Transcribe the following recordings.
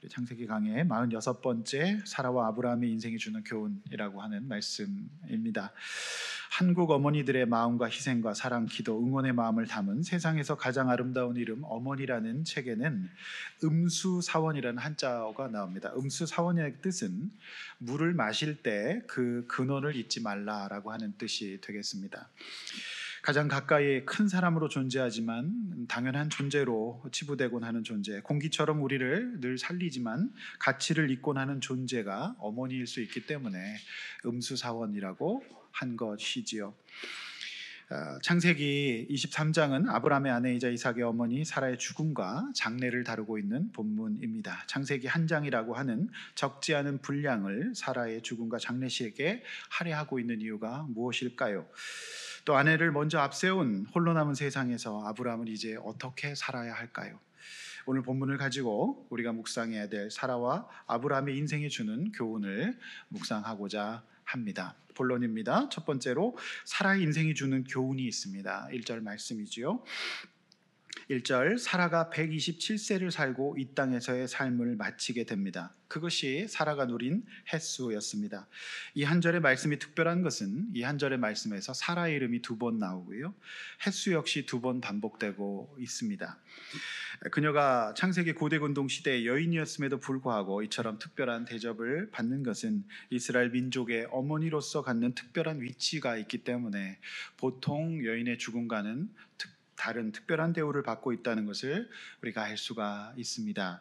창세기 강의 46번째 사라와 아브라함의 인생이 주는 교훈이라고 하는 말씀입니다. 한국 어머니들의 마음과 희생과 사랑, 기도, 응원의 마음을 담은 세상에서 가장 아름다운 이름 어머니라는 책에는 음수사원이라는 한자어가 나옵니다. 음수사원의 뜻은 물을 마실 때 그 근원을 잊지 말라라고 하는 뜻이 되겠습니다. 가장 가까이 큰 사람으로 존재하지만 당연한 존재로 치부되곤 하는 존재, 공기처럼 우리를 늘 살리지만 가치를 잊곤 하는 존재가 어머니일 수 있기 때문에 음수사원이라고 한 것이지요. 창세기 23장은 아브라함의 아내이자 이삭의 어머니 사라의 죽음과 장례를 다루고 있는 본문입니다. 창세기 한 장이라고 하는 적지 않은 분량을 사라의 죽음과 장례식에 할애하고 있는 이유가 무엇일까요? 또 아내를 먼저 앞세운 홀로 남은 세상에서 아브라함은 이제 어떻게 살아야 할까요? 오늘 본문을 가지고 우리가 묵상해야 될 사라와 아브라함의 인생이 주는 교훈을 묵상하고자 합니다. 본론입니다. 첫 번째로 사라의 인생이 주는 교훈이 있습니다. 1절 말씀이지요. 1절, 사라가 127세를 살고 이 땅에서의 삶을 마치게 됩니다. 그것이 사라가 누린 햇수였습니다. 이 한 절의 말씀이 특별한 것은 이 한 절의 말씀에서 사라의 이름이 2번 나오고요, 햇수 역시 2번 반복되고 있습니다. 그녀가 창세기 고대 근동 시대의 여인이었음에도 불구하고 이처럼 특별한 대접을 받는 것은 이스라엘 민족의 어머니로서 갖는 특별한 위치가 있기 때문에 보통 여인의 죽음과는 다른 특별한 대우를 받고 있다는 것을 우리가 알 수가 있습니다.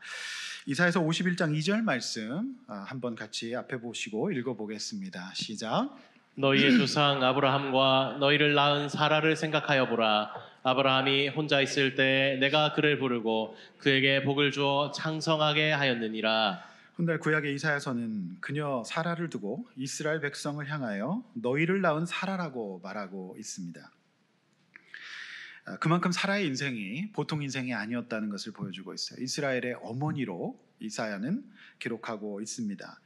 이사야서 51장 2절 말씀 한번 같이 앞에 보시고 읽어보겠습니다. 시작. 너희의 조상 아브라함과 너희를 낳은 사라를 생각하여 보라. 아브라함이 혼자 있을 때 내가 그를 부르고 그에게 복을 주어 창성하게 하였느니라. 훗날 구약의 이사야서는 그녀 사라를 두고 이스라엘 백성을 향하여 너희를 낳은 사라라고 말하고 있습니다. 그만큼 사라의 인생이 보통 인생이 아니었다는 것을 보여주고 있어요. 이스라엘의 어머니로 이사야는 기록하고 있습니다.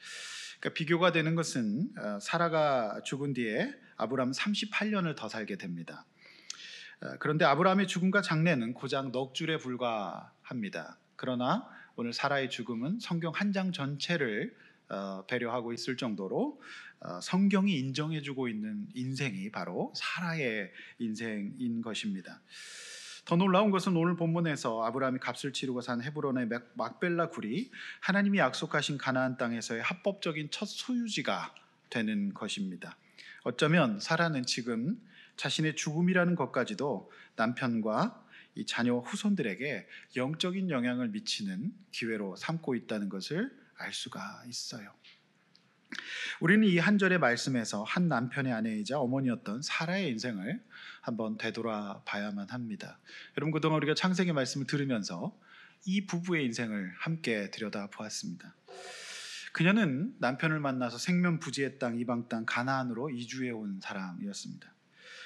그러니까 비교가 되는 것은 사라가 죽은 뒤에 아브라함은 38년을 더 살게 됩니다. 그런데 아브라함의 죽음과 장례는 고작 넉 줄에 불과합니다. 그러나 오늘 사라의 죽음은 성경 한 장 전체를 배려하고 있을 정도로 성경이 인정해주고 있는 인생이 바로 사라의 인생인 것입니다. 더 놀라운 것은 오늘 본문에서 아브라함이 값을 치르고 산 헤브론의 막벨라 굴이 하나님이 약속하신 가나안 땅에서의 합법적인 첫 소유지가 되는 것입니다. 어쩌면 사라는 지금 자신의 죽음이라는 것까지도 남편과 이 자녀 후손들에게 영적인 영향을 미치는 기회로 삼고 있다는 것을 알 수가 있어요. 우리는 이 한 절의 말씀에서 한 남편의 아내이자 어머니였던 사라의 인생을 한번 되돌아봐야만 합니다. 여러분, 그동안 우리가 창세기 말씀을 들으면서 이 부부의 인생을 함께 들여다보았습니다. 그녀는 남편을 만나서 생면부지의 땅, 이방 땅 가나안으로 이주해 온 사람이었습니다.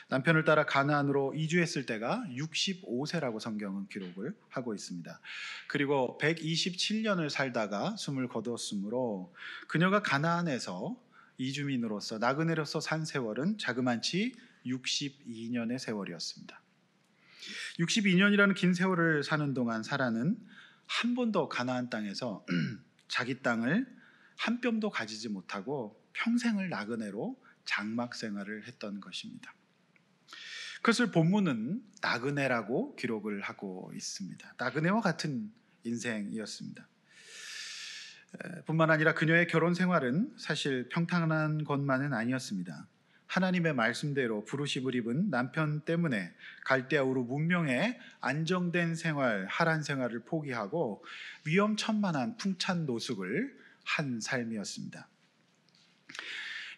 남편을 따라 가나안으로 이주했을 때가 65세라고 성경은 기록을 하고 있습니다. 그리고 127년을 살다가 숨을 거두었으므로 그녀가 가나안에서 이주민으로서 나그네로서 산 세월은 자그만치 62년의 세월이었습니다. 62년이라는 긴 세월을 사는 동안 사라는 한 번도 가나안 땅에서 자기 땅을 한 뼘도 가지지 못하고 평생을 나그네로 장막 생활을 했던 것입니다. 그것을 본문은 나그네라고 기록을 하고 있습니다. 나그네와 같은 인생이었습니다. 뿐만 아니라 그녀의 결혼 생활은 사실 평탄한 것만은 아니었습니다. 하나님의 말씀대로 부르심을 입은 남편 때문에 갈대아우르 문명의 안정된 생활, 하란 생활을 포기하고 위험천만한 풍찬 노숙을 한 삶이었습니다.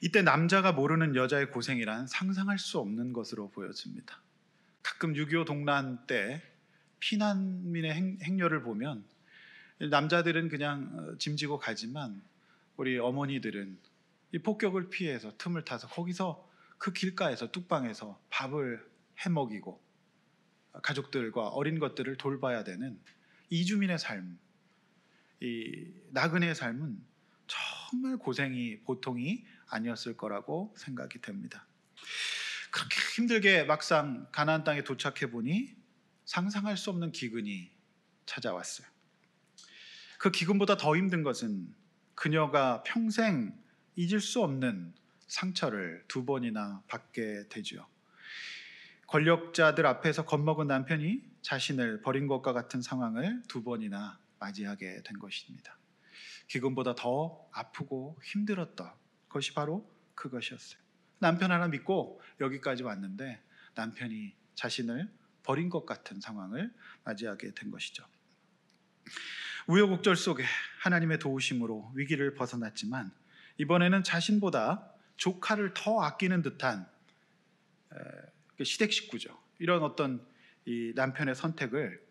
이때 남자가 모르는 여자의 고생이란 상상할 수 없는 것으로 보여집니다. 가끔 6.25 동란 때 피난민의 행렬을 보면 남자들은 그냥 짐지고 가지만 우리 어머니들은 이 폭격을 피해서 틈을 타서 거기서 그 길가에서 뚝방에서 밥을 해먹이고 가족들과 어린 것들을 돌봐야 되는 이주민의 삶, 이 나그네의 삶은 정말 고생이 보통이 아니었을 거라고 생각이 됩니다. 그렇게 힘들게 막상 가나안 땅에 도착해 보니 상상할 수 없는 기근이 찾아왔어요. 그 기근보다 더 힘든 것은 그녀가 평생 잊을 수 없는 상처를 2번이나 받게 되죠. 권력자들 앞에서 겁먹은 남편이 자신을 버린 것과 같은 상황을 2번이나 맞이하게 된 것입니다. 기근보다 더 아프고 힘들었던 것이 바로 그것이었어요. 남편 하나 믿고 여기까지 왔는데 남편이 자신을 버린 것 같은 상황을 맞이하게 된 것이죠. 우여곡절 속에 하나님의 도우심으로 위기를 벗어났지만 이번에는 자신보다 조카를 더 아끼는 듯한 시댁 식구죠. 이런 어떤 이 남편의 선택을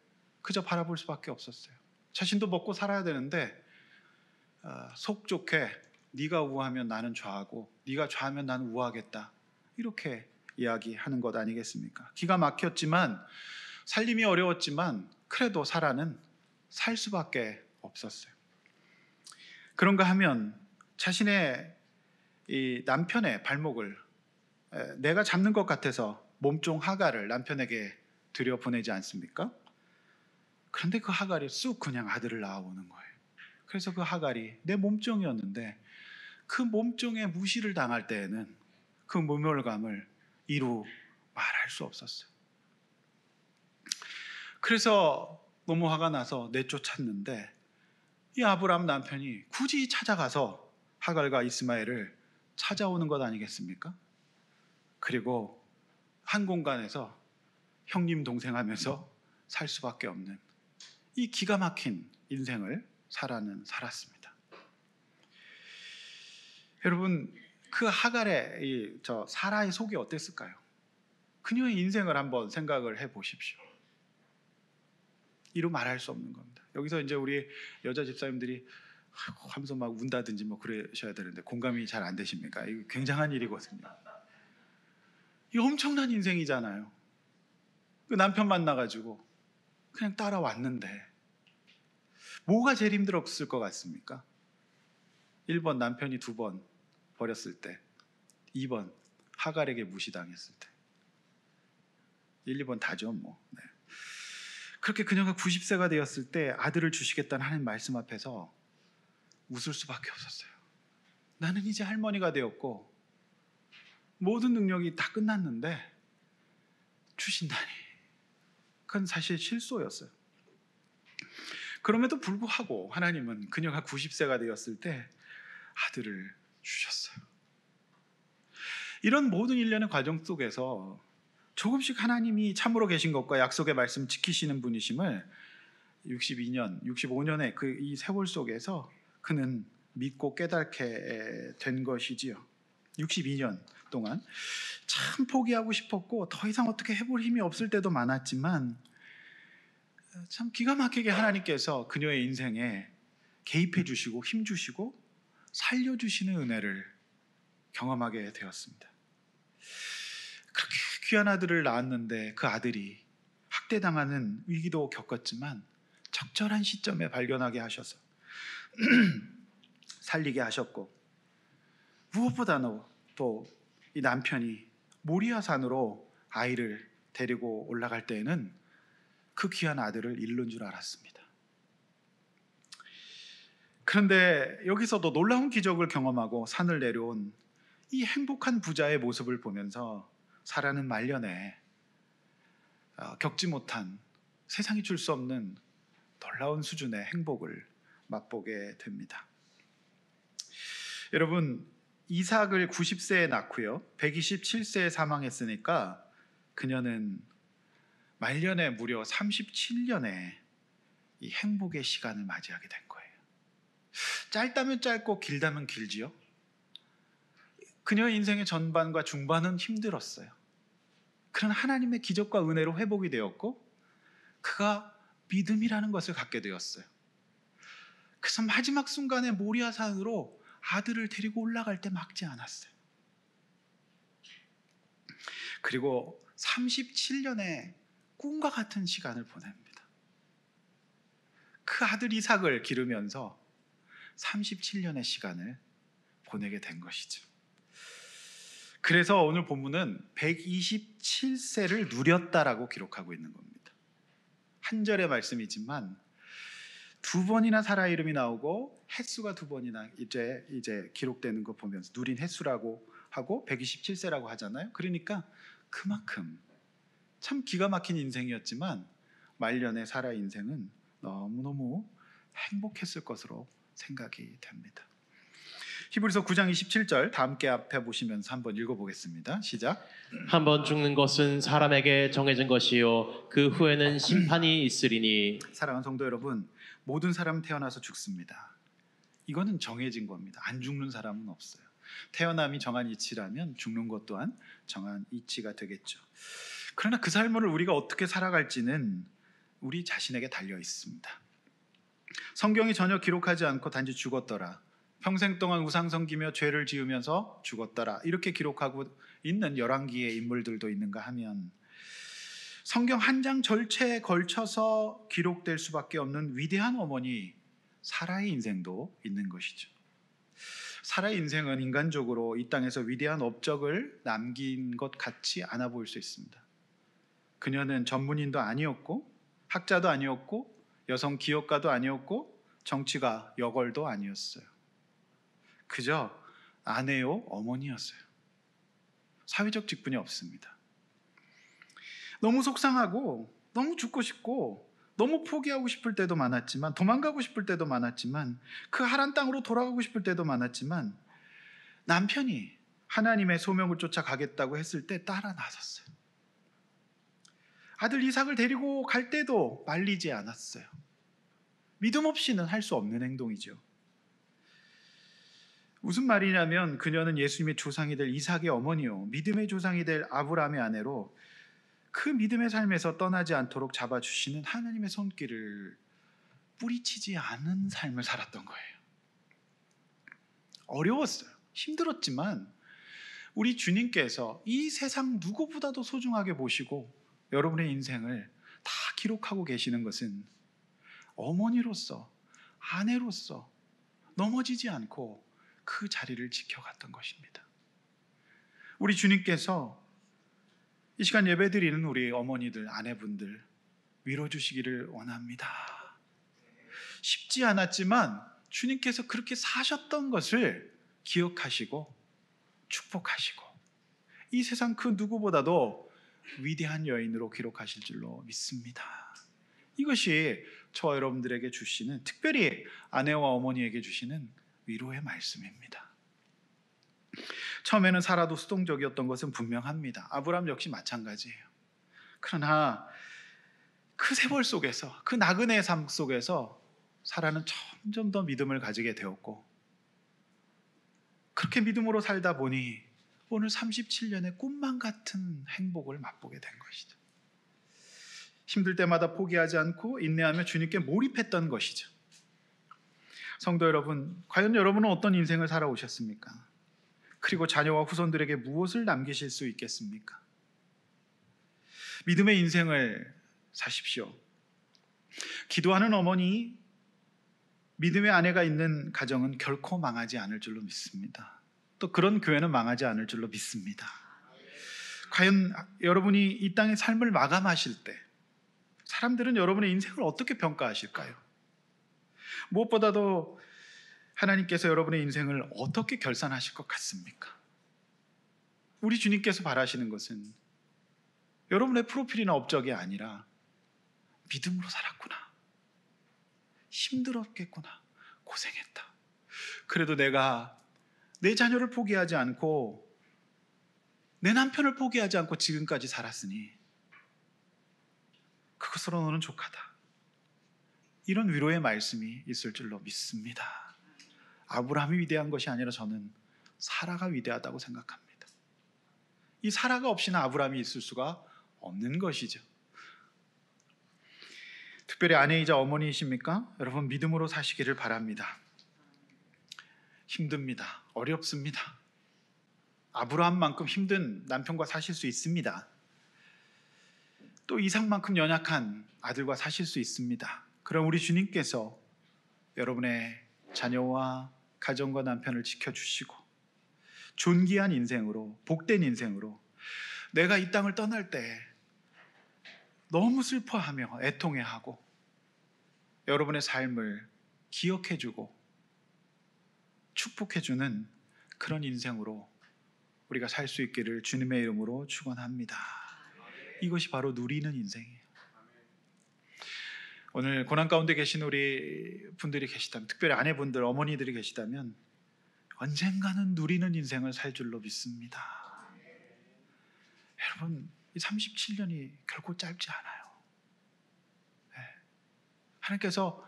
그저 바라볼 수밖에 없었어요. 자신도 먹고 살아야 되는데 속 좋게 네가 우하면 나는 좌하고 네가 좌하면 나는 우하겠다, 이렇게 이야기하는 것 아니겠습니까? 기가 막혔지만 살림이 어려웠지만 그래도 사라는 살 수밖에 없었어요. 그런가 하면 자신의 이 남편의 발목을 내가 잡는 것 같아서 몸종 하갈을 남편에게 들여보내지 않습니까? 그런데 그 하갈이 쑥 그냥 아들을 낳아오는 거예요. 그래서 그 하갈이 내 몸종이었는데 그 몸종의 무시를 당할 때에는 그 모멸감을 이루 말할 수 없었어요. 그래서 너무 화가 나서 내쫓았는데 이 아브라함 남편이 굳이 찾아가서 하갈과 이스마엘을 찾아오는 것 아니겠습니까? 그리고 한 공간에서 형님 동생 하면서 살 수밖에 없는 이 기가 막힌 인생을 사라는 살았습니다. 여러분, 그 하갈의 사라의 속이 어땠을까요? 그녀의 인생을 한번 생각을 해 보십시오. 이루 말할 수 없는 겁니다. 여기서 이제 우리 여자 집사님들이 하면서 막 운다든지 뭐 그러셔야 되는데 공감이 잘 안 되십니까? 이거 굉장한 일이거든요. 이 엄청난 인생이잖아요. 그 남편 만나가지고 그냥 따라왔는데 뭐가 제일 힘들었을 것 같습니까? 1번 남편이 2번 버렸을 때, 2번 하갈에게 무시당했을 때. 1, 2번 다죠 뭐. 네. 그렇게 그녀가 90세가 되었을 때 아들을 주시겠다는 하나님 말씀 앞에서 웃을 수밖에 없었어요. 나는 이제 할머니가 되었고 모든 능력이 다 끝났는데 주신다니. 그건 사실 실소였어요. 그럼에도 불구하고 하나님은 그녀가 90세가 되었을 때 아들을 주셨어요. 이런 모든 일련의 과정 속에서 조금씩 하나님이 참으로 계신 것과 약속의 말씀 지키시는 분이심을 62년, 65년의 이 세월 속에서 그는 믿고 깨닫게 된 것이지요. 62년 동안 참 포기하고 싶었고 더 이상 어떻게 해볼 힘이 없을 때도 많았지만 참 기가 막히게 하나님께서 그녀의 인생에 개입해 주시고 힘 주시고 살려주시는 은혜를 경험하게 되었습니다. 그렇게 귀한 아들을 낳았는데 그 아들이 학대당하는 위기도 겪었지만 적절한 시점에 발견하게 하셔서 살리게 하셨고, 무엇보다도 또 이 남편이 모리아산으로 아이를 데리고 올라갈 때에는 그 귀한 아들을 잃는 줄 알았습니다. 그런데 여기서도 놀라운 기적을 경험하고 산을 내려온 이 행복한 부자의 모습을 보면서 사라는 말년에 겪지 못한, 세상이 줄 수 없는 놀라운 수준의 행복을 맛보게 됩니다. 여러분, 이삭을 90세에 낳고요 127세에 사망했으니까 그녀는 말년에 무려 37년의 이 행복의 시간을 맞이하게 된 거예요. 짧다면 짧고 길다면 길지요. 그녀의 인생의 전반과 중반은 힘들었어요. 그런 하나님의 기적과 은혜로 회복이 되었고 그가 믿음이라는 것을 갖게 되었어요. 그래서 마지막 순간에 모리아산으로 아들을 데리고 올라갈 때 막지 않았어요. 그리고 37년의 꿈과 같은 시간을 보냅니다. 그 아들 이삭을 기르면서 37년의 시간을 보내게 된 것이죠. 그래서 오늘 본문은 127세를 누렸다라고 기록하고 있는 겁니다. 한 절의 말씀이지만 두 번이나 사라 이름이 나오고 횟수가 두 번이나 이제 기록되는 거 보면서 누린 횟수라고 하고 127세라고 하잖아요. 그러니까 그만큼 참 기가 막힌 인생이었지만 말년에 사라 인생은 너무너무 행복했을 것으로 생각이 됩니다. 히브리서 9장 27절 다 함께 앞에 보시면서 한번 읽어보겠습니다. 시작. 한 번 죽는 것은 사람에게 정해진 것이요 그 후에는 심판이 있으리니. 사랑하는 성도 여러분, 모든 사람은 태어나서 죽습니다. 이거는 정해진 겁니다. 안 죽는 사람은 없어요. 태어남이 정한 이치라면 죽는 것 또한 정한 이치가 되겠죠. 그러나 그 삶을 우리가 어떻게 살아갈지는 우리 자신에게 달려 있습니다. 성경이 전혀 기록하지 않고 단지 죽었더라, 평생 동안 우상 섬기며 죄를 지으면서 죽었더라 이렇게 기록하고 있는 열왕기의 인물들도 있는가 하면 성경 한 장 전체에 걸쳐서 기록될 수밖에 없는 위대한 어머니 사라의 인생도 있는 것이죠. 사라의 인생은 인간적으로 이 땅에서 위대한 업적을 남긴 것 같지 않아 보일 수 있습니다. 그녀는 전문인도 아니었고 학자도 아니었고 여성 기업가도 아니었고 정치가 여걸도 아니었어요. 그저 아내요 어머니였어요. 사회적 직분이 없습니다. 너무 속상하고 너무 죽고 싶고 너무 포기하고 싶을 때도 많았지만, 도망가고 싶을 때도 많았지만, 그 하란 땅으로 돌아가고 싶을 때도 많았지만 남편이 하나님의 소명을 쫓아가겠다고 했을 때 따라 나섰어요. 아들 이삭을 데리고 갈 때도 말리지 않았어요. 믿음 없이는 할 수 없는 행동이죠. 무슨 말이냐면 그녀는 예수님의 조상이 될 이삭의 어머니요 믿음의 조상이 될 아브라함의 아내로 그 믿음의 삶에서 떠나지 않도록 잡아주시는 하나님의 손길을 뿌리치지 않은 삶을 살았던 거예요. 어려웠어요. 힘들었지만 우리 주님께서 이 세상 누구보다도 소중하게 보시고 여러분의 인생을 다 기록하고 계시는 것은 어머니로서, 아내로서 넘어지지 않고 그 자리를 지켜갔던 것입니다. 우리 주님께서 이 시간 예배드리는 우리 어머니들, 아내분들 위로 주시기를 원합니다. 쉽지 않았지만 주님께서 그렇게 사셨던 것을 기억하시고 축복하시고 이 세상 그 누구보다도 위대한 여인으로 기록하실 줄로 믿습니다. 이것이 저와 여러분들에게 주시는, 특별히 아내와 어머니에게 주시는 위로의 말씀입니다. 처음에는 사라도 수동적이었던 것은 분명합니다. 아브라함 역시 마찬가지예요. 그러나 그 세월 속에서, 그 나그네의 삶 속에서 사라는 점점 더 믿음을 가지게 되었고, 그렇게 믿음으로 살다 보니 오늘 37년의 꿈만 같은 행복을 맛보게 된 것이죠. 힘들 때마다 포기하지 않고 인내하며 주님께 몰입했던 것이죠. 성도 여러분, 과연 여러분은 어떤 인생을 살아오셨습니까? 그리고 자녀와 후손들에게 무엇을 남기실 수 있겠습니까? 믿음의 인생을 사십시오. 기도하는 어머니, 믿음의 아내가 있는 가정은 결코 망하지 않을 줄로 믿습니다. 또 그런 교회는 망하지 않을 줄로 믿습니다. 과연 여러분이 이 땅의 삶을 마감하실 때 사람들은 여러분의 인생을 어떻게 평가하실까요? 무엇보다도 하나님께서 여러분의 인생을 어떻게 결산하실 것 같습니까? 우리 주님께서 바라시는 것은 여러분의 프로필이나 업적이 아니라 믿음으로 살았구나, 힘들었겠구나, 고생했다, 그래도 내가 내 자녀를 포기하지 않고 내 남편을 포기하지 않고 지금까지 살았으니 그것으로 너는 족하다, 이런 위로의 말씀이 있을 줄로 믿습니다. 아브라함이 위대한 것이 아니라 저는 사라가 위대하다고 생각합니다. 이 사라가 없이는 아브라함이 있을 수가 없는 것이죠. 특별히 아내이자 어머니이십니까? 여러분, 믿음으로 사시기를 바랍니다. 힘듭니다. 어렵습니다. 아브라함만큼 힘든 남편과 사실 수 있습니다. 또 이삭만큼 연약한 아들과 사실 수 있습니다. 그럼 우리 주님께서 여러분의 자녀와 가정과 남편을 지켜주시고 존귀한 인생으로, 복된 인생으로, 내가 이 땅을 떠날 때 너무 슬퍼하며 애통해하고 여러분의 삶을 기억해주고 축복해주는 그런 인생으로 우리가 살 수 있기를 주님의 이름으로 축원합니다. 이것이 바로 누리는 인생이에요. 오늘 고난 가운데 계신 우리 분들이 계시다면, 특별히 아내분들, 어머니들이 계시다면 언젠가는 누리는 인생을 살 줄로 믿습니다. 여러분, 이 37년이 결코 짧지 않아요. 네. 하나님께서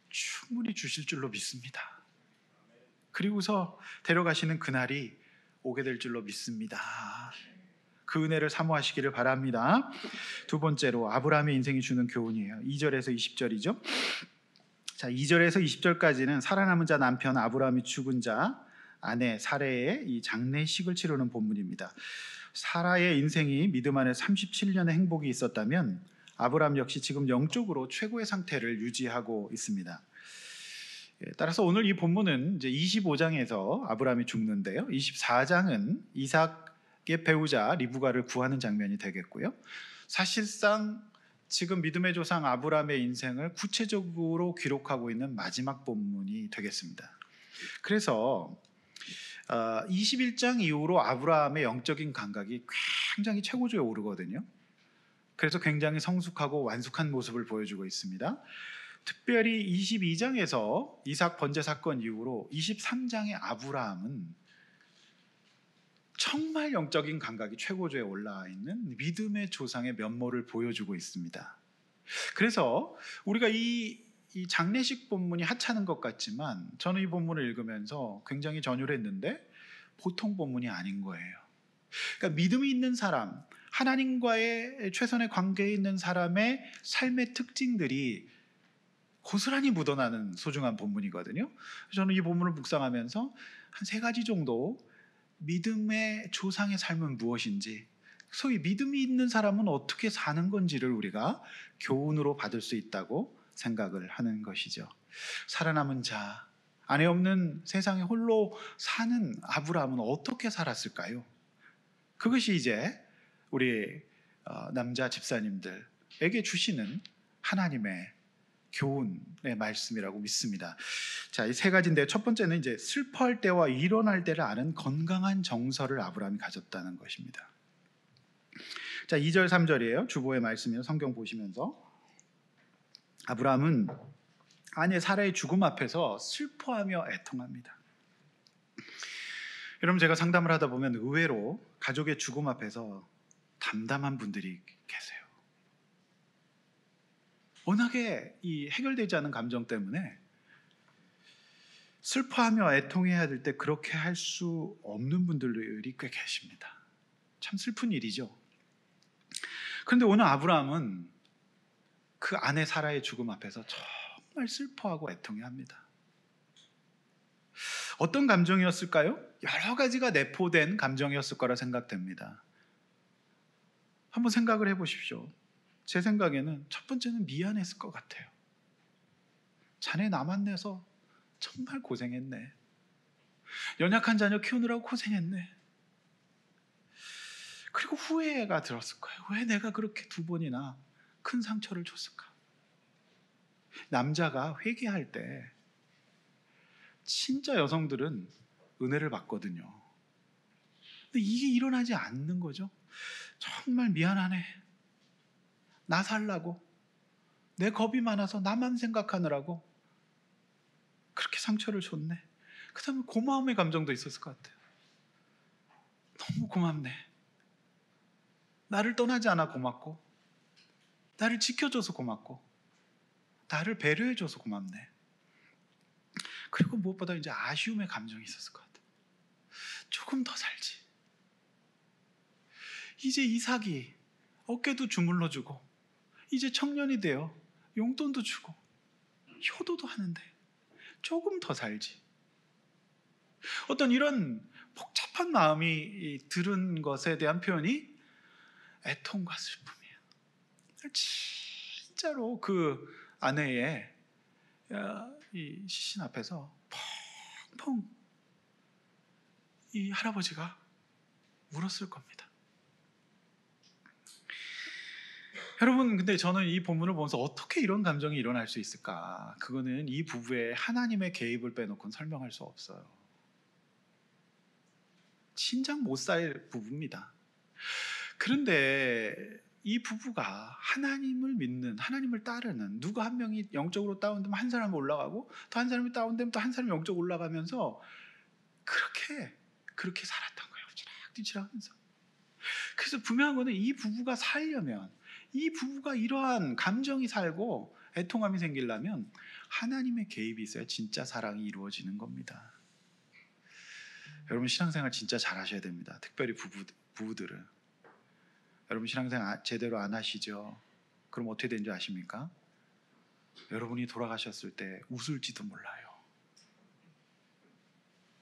충분히 주실 줄로 믿습니다. 그리고서 데려가시는 그날이 오게 될 줄로 믿습니다. 그 은혜를 사모하시기를 바랍니다. 두 번째로 아브라함의 인생이 주는 교훈이에요. 2절에서 20절이죠. 자, 2절에서 20절까지는 살아남은 자 남편 아브라함이 죽은 자 아내 사레의 이 장례식을 치르는 본문입니다. 사라의 인생이 믿음 안에 37년의 행복이 있었다면 아브라함 역시 지금 영적으로 최고의 상태를 유지하고 있습니다. 따라서 오늘 이 본문은 이제 25장에서 아브라함이 죽는데요. 24장은 이삭의 배우자 리브가를 구하는 장면이 되겠고요. 사실상 지금 믿음의 조상 아브라함의 인생을 구체적으로 기록하고 있는 마지막 본문이 되겠습니다. 그래서 21장 이후로 아브라함의 영적인 감각이 굉장히 최고조에 오르거든요. 그래서 굉장히 성숙하고 완숙한 모습을 보여주고 있습니다. 특별히 22장에서 이삭 번제 사건 이후로 23장의 아브라함은 정말 영적인 감각이 최고조에 올라와 있는 믿음의 조상의 면모를 보여주고 있습니다. 그래서 우리가 이 장례식 본문이 하찮은 것 같지만 저는 이 본문을 읽으면서 굉장히 전율했는데 보통 본문이 아닌 거예요. 그러니까 믿음이 있는 사람, 하나님과의 최선의 관계에 있는 사람의 삶의 특징들이 고스란히 묻어나는 소중한 본문이거든요. 저는 이 본문을 묵상하면서 한 3가지 정도 믿음의 조상의 삶은 무엇인지, 소위 믿음이 있는 사람은 어떻게 사는 건지를 우리가 교훈으로 받을 수 있다고 생각을 하는 것이죠. 살아남은 자, 아내 없는 세상에 홀로 사는 아브라함은 어떻게 살았을까요? 그것이 이제 우리 남자 집사님들에게 주시는 하나님의 교훈의 말씀이라고 믿습니다. 자, 이 3가지인데 첫 번째는 이제 슬퍼할 때와 일어날 때를 아는 건강한 정서를 아브라함이 가졌다는 것입니다. 자, 2절 3절이에요. 주보의 말씀이에요. 성경 보시면서 아브라함은 아내 사라의 죽음 앞에서 슬퍼하며 애통합니다. 여러분, 제가 상담을 하다 보면 의외로 가족의 죽음 앞에서 담담한 분들이 계세요. 워낙에 이 해결되지 않은 감정 때문에 슬퍼하며 애통해야 될 때 그렇게 할 수 없는 분들이 꽤 계십니다. 참 슬픈 일이죠. 그런데 오늘 아브라함은 그 아내 사라의 죽음 앞에서 정말 슬퍼하고 애통해합니다. 어떤 감정이었을까요? 여러 가지가 내포된 감정이었을 거라 생각됩니다. 한번 생각을 해보십시오. 제 생각에는 첫 번째는 미안했을 것 같아요. 자네 나만 내서 정말 고생했네. 연약한 자녀 키우느라고 고생했네. 그리고 후회가 들었을 거예요. 왜 내가 그렇게 2번이나 큰 상처를 줬을까? 남자가 회개할 때 진짜 여성들은 은혜를 받거든요. 근데 이게 일어나지 않는 거죠. 정말 미안하네. 나 살라고. 내 겁이 많아서 나만 생각하느라고 그렇게 상처를 줬네. 그 다음에 고마움의 감정도 있었을 것 같아요. 너무 고맙네. 나를 떠나지 않아 고맙고, 나를 지켜줘서 고맙고, 나를 배려해줘서 고맙네. 그리고 무엇보다 이제 아쉬움의 감정이 있었을 것 같아요. 조금 더 살지. 이제 이삭이 어깨도 주물러주고, 이제 청년이 되어 용돈도 주고, 효도도 하는데 조금 더 살지. 어떤 이런 복잡한 마음이 들은 것에 대한 표현이 애통과 슬픔이에요. 진짜로 그 아내의 이 시신 앞에서 펑펑 이 할아버지가 울었을 겁니다. 여러분, 근데 저는 이 본문을 보면서 어떻게 이런 감정이 일어날 수 있을까? 그거는 이 부부의 하나님의 개입을 빼놓고는 설명할 수 없어요. 진작 못 살 부부입니다. 그런데 이 부부가 하나님을 믿는, 하나님을 따르는, 누가 한 명이 영적으로 다운되면 한 사람이 올라가고 또 한 사람이 다운되면 또 한 사람이 영적으로 올라가면서 그렇게 살았던 거예요. 엎치락뒤치락 하면서. 그래서 분명한 거는 이 부부가 살려면, 이 부부가 이러한 감정이 살고 애통함이 생기려면 하나님의 개입이 있어야 진짜 사랑이 이루어지는 겁니다. 여러분, 신앙생활 진짜 잘 하셔야 됩니다. 특별히 부부들은. 여러분, 신앙생활 제대로 안 하시죠? 그럼 어떻게 되는 줄 아십니까? 여러분이 돌아가셨을 때 웃을지도 몰라요.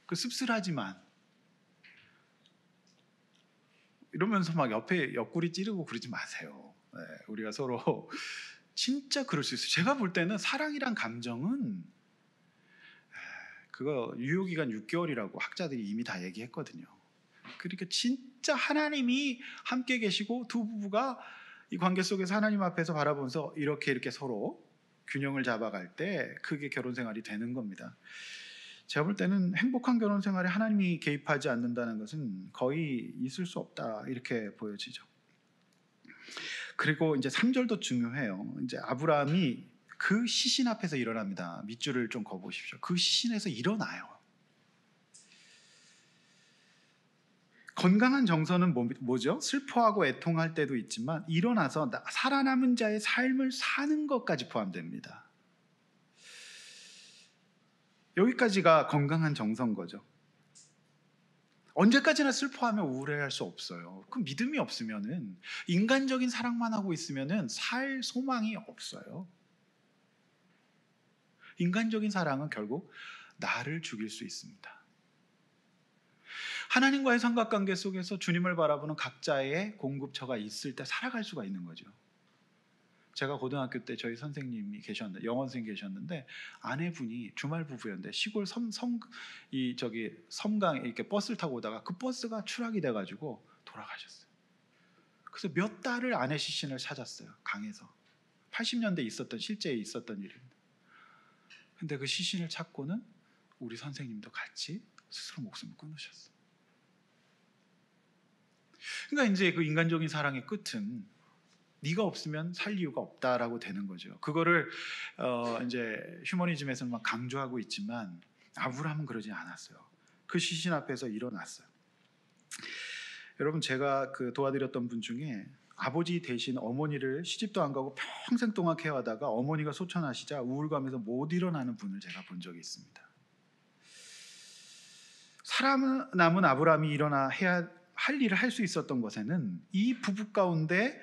그 씁쓸하지만 이러면서 막 옆에 옆구리 찌르고 그러지 마세요. 네, 우리가 서로 진짜 그럴 수 있어요. 제가 볼 때는 사랑이란 감정은 그거 유효기간 6개월이라고 학자들이 이미 다 얘기했거든요. 그러니까 진짜 하나님이 함께 계시고 두 부부가 이 관계 속에서 하나님 앞에서 바라보면서 이렇게 서로 균형을 잡아갈 때 그게 결혼 생활이 되는 겁니다. 제가 볼 때는 행복한 결혼 생활에 하나님이 개입하지 않는다는 것은 거의 있을 수 없다, 이렇게 보여지죠. 그리고 이제 3절도 중요해요. 이제 아브라함이 그 시신 앞에서 일어납니다. 밑줄을 좀 그어보십시오. 그 시신에서 일어나요. 건강한 정서는 뭐죠? 슬퍼하고 애통할 때도 있지만 일어나서 살아남은 자의 삶을 사는 것까지 포함됩니다. 여기까지가 건강한 정서인 거죠. 언제까지나 슬퍼하며 우울해할 수 없어요. 그 믿음이 없으면은, 인간적인 사랑만 하고 있으면은 살 소망이 없어요. 인간적인 사랑은 결국 나를 죽일 수 있습니다. 하나님과의 삼각관계 속에서 주님을 바라보는 각자의 공급처가 있을 때 살아갈 수가 있는 거죠. 제가 고등학교 때 저희 선생님이 계셨는데, 영어 선생님이 계셨는데, 아내분이 주말 부부였는데 시골 섬강에 이렇게 버스를 타고 오다가 그 버스가 추락이 돼가지고 돌아가셨어요. 그래서 몇 달을 아내 시신을 찾았어요. 강에서. 80년대 실제 있었던 일입니다. 근데 그 시신을 찾고는 우리 선생님도 같이 스스로 목숨을 끊으셨어요. 그러니까 이제 그 인간적인 사랑의 끝은 네가 없으면 살 이유가 없다라고 되는 거죠. 그거를 이제 휴머니즘에서는 막 강조하고 있지만 아브라함은 그러지 않았어요. 그 시신 앞에서 일어났어요. 여러분, 제가 그 도와드렸던 분 중에 아버지 대신 어머니를 시집도 안 가고 평생 동안 케어하다가 어머니가 소천하시자 우울감에서 못 일어나는 분을 제가 본 적이 있습니다. 살아남은 아브라함이 일어나 해야 할 일을 할 수 있었던 것에는 이 부부 가운데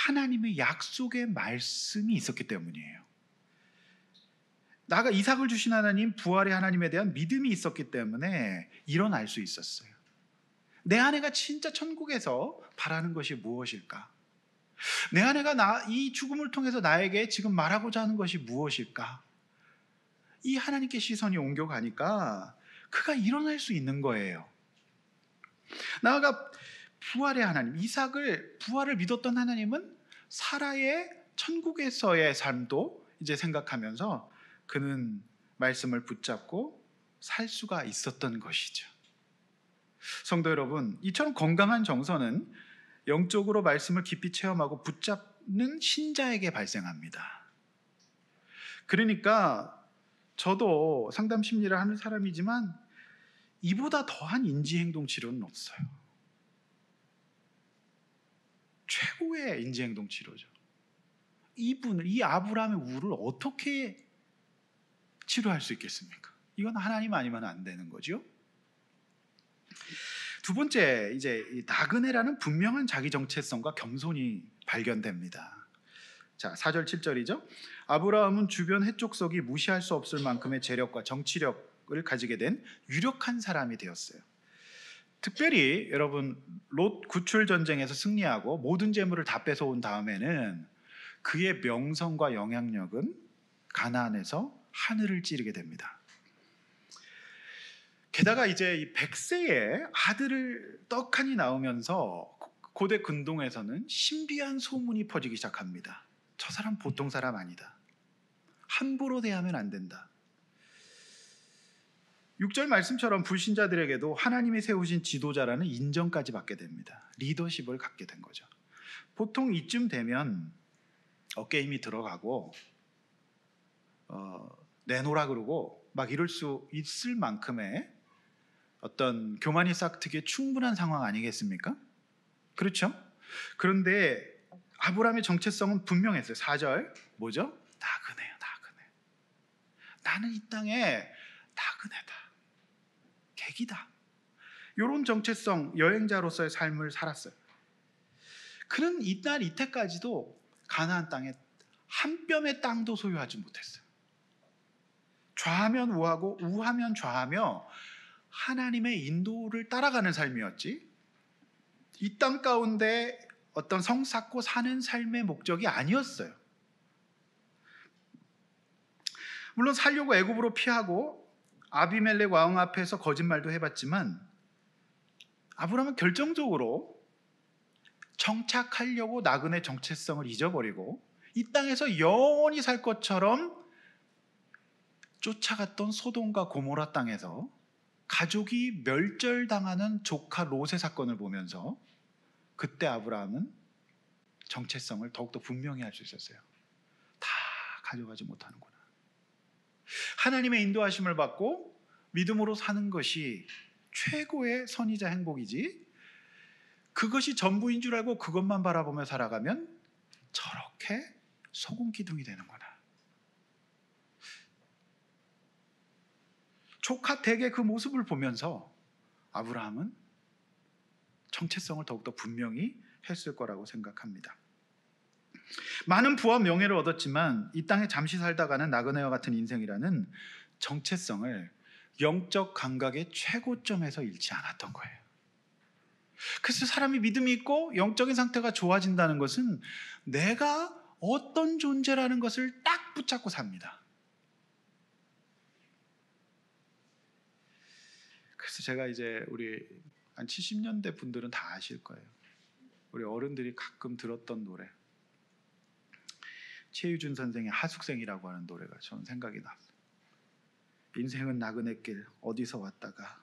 하나님의 약속의 말씀이 있었기 때문이에요. 나가 이삭을 주신 하나님, 부활의 하나님에 대한 믿음이 있었기 때문에 일어날 수 있었어요. 내 아내가 진짜 천국에서 바라는 것이 무엇일까? 내 아내가 이 죽음을 통해서 나에게 지금 말하고자 하는 것이 무엇일까? 이 하나님께 시선이 옮겨가니까 그가 일어날 수 있는 거예요. 나아가 부활의 하나님, 부활을 믿었던 하나님은 사라의 천국에서의 삶도 이제 생각하면서 그는 말씀을 붙잡고 살 수가 있었던 것이죠. 성도 여러분, 이처럼 건강한 정서는 영적으로 말씀을 깊이 체험하고 붙잡는 신자에게 발생합니다. 그러니까 저도 상담 심리를 하는 사람이지만 이보다 더한 인지행동 치료는 없어요. 최고의 인지행동 치료죠. 이 아브라함의 우를 어떻게 치료할 수 있겠습니까? 이건 하나님 아니면 안 되는 거죠. 두 번째, 이제 이 나그네라는 분명한 자기 정체성과 겸손이 발견됩니다. 자, 4절 7절이죠. 아브라함은 주변 해족속이 무시할 수 없을 만큼의 재력과 정치력을 가지게 된 유력한 사람이 되었어요. 특별히 여러분, 롯 구출 전쟁에서 승리하고 모든 재물을 다 뺏어온 다음에는 그의 명성과 영향력은 가나안에서 하늘을 찌르게 됩니다. 게다가 이제 이 100세에 아들을 떡하니 낳으면서 고대 근동에서는 신비한 소문이 퍼지기 시작합니다. 저 사람 보통 사람 아니다. 함부로 대하면 안 된다. 6절 말씀처럼 불신자들에게도 하나님이 세우신 지도자라는 인정까지 받게 됩니다. 리더십을 갖게 된 거죠. 보통 이쯤 되면 어깨 힘이 들어가고 내놓으라 그러고 막 이럴 수 있을 만큼의 어떤 교만이 싹트기에 충분한 상황 아니겠습니까? 그렇죠? 그런데 아브라함의 정체성은 분명했어요. 4절 뭐죠? 나그네요, 나그네. 나는 이 땅에 나그네다, 객이다. 이런 정체성, 여행자로서의 삶을 살았어요. 그는 이날 이때까지도 가나안 땅에 한 뼘의 땅도 소유하지 못했어요. 좌하면 우하고 우하면 좌하며 하나님의 인도를 따라가는 삶이었지, 이 땅 가운데 어떤 성 쌓고 사는 삶의 목적이 아니었어요. 물론 살려고 애굽으로 피하고 아비멜렉 왕 앞에서 거짓말도 해봤지만 아브라함은 결정적으로 정착하려고 나그네 정체성을 잊어버리고 이 땅에서 영원히 살 것처럼 쫓아갔던 소돔과 고모라 땅에서 가족이 멸절당하는 조카 롯의 사건을 보면서 그때 아브라함은 정체성을 더욱더 분명히 할 수 있었어요. 다 가져가지 못하는구나. 하나님의 인도하심을 받고 믿음으로 사는 것이 최고의 선이자 행복이지, 그것이 전부인 줄 알고 그것만 바라보며 살아가면 저렇게 소금 기둥이 되는구나. 조카 댁의 그 모습을 보면서 아브라함은 정체성을 더욱더 분명히 했을 거라고 생각합니다. 많은 부와 명예를 얻었지만 이 땅에 잠시 살다가는 나그네와 같은 인생이라는 정체성을 영적 감각의 최고점에서 잃지 않았던 거예요. 그래서 사람이 믿음이 있고 영적인 상태가 좋아진다는 것은 내가 어떤 존재라는 것을 딱 붙잡고 삽니다. 그래서 제가 이제 우리 한 70년대 분들은 다 아실 거예요. 우리 어른들이 가끔 들었던 노래, 최유준 선생의 하숙생이라고 하는 노래가 저는 생각이 났어요. 인생은 나그네길, 어디서 왔다가